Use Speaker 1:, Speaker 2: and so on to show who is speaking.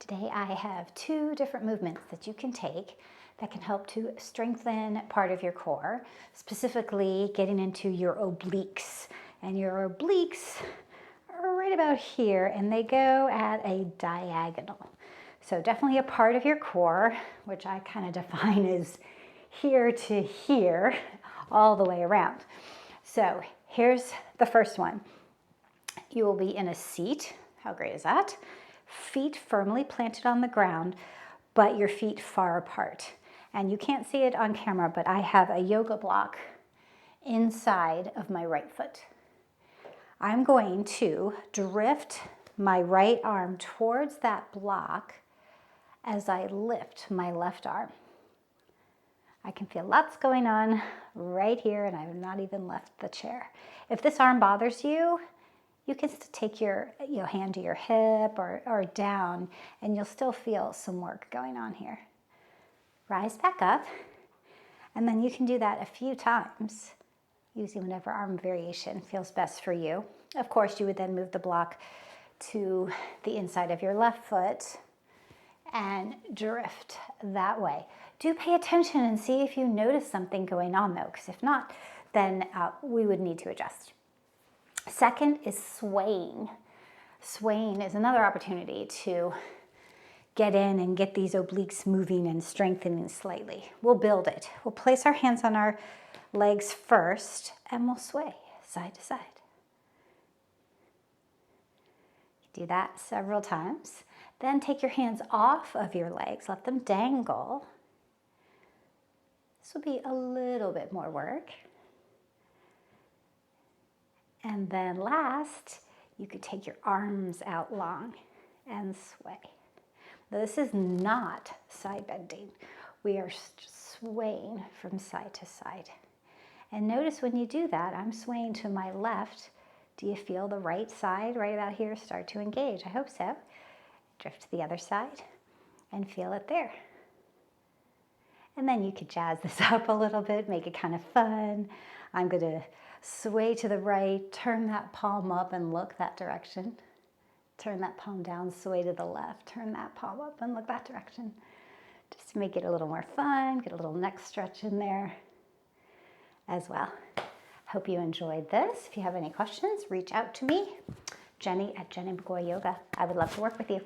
Speaker 1: Today I have 2 different movements that you can take that can help to strengthen part of your core, specifically getting into your obliques. And your obliques are right about here and they go at a diagonal. So definitely a part of your core, which I kind of define as here to here, all the way around. So here's the first one. You will be in a seat. How great is that? Feet firmly planted on the ground, but your feet far apart. And you can't see it on camera, but I have a yoga block inside of my right foot. I'm going to drift my right arm towards that block as I lift my left arm. I can feel lots going on right here, and I've not even left the chair. If this arm bothers you, you can take your hand to your hip or down, and you'll still feel some work going on here. Rise back up, and then you can do that a few times, using whatever arm variation feels best for you. Of course, you would then move the block to the inside of your left foot and drift that way. Do pay attention and see if you notice something going on though, because if not, then we would need to adjust. Second is swaying. Swaying is another opportunity to get in and get these obliques moving and strengthening slightly. We'll build it. We'll place our hands on our legs first and we'll sway side to side. Do that several times. Then take your hands off of your legs, let them dangle. This will be a little bit more work. And then last, you could take your arms out long and sway. Now, this is not side bending. We are swaying from side to side. And notice when you do that, I'm swaying to my left. Do you feel the right side right about here start to engage? I hope so. Drift to the other side and feel it there. And then you could jazz this up a little bit, make it kind of fun. I'm going to sway to the right, turn that palm up and look that direction. Turn that palm down, sway to the left, turn that palm up and look that direction. Just to make it a little more fun, get a little neck stretch in there as well. Hope you enjoyed this. If you have any questions, reach out to me, Jennie at Jennie MacGoy Yoga. I would love to work with you.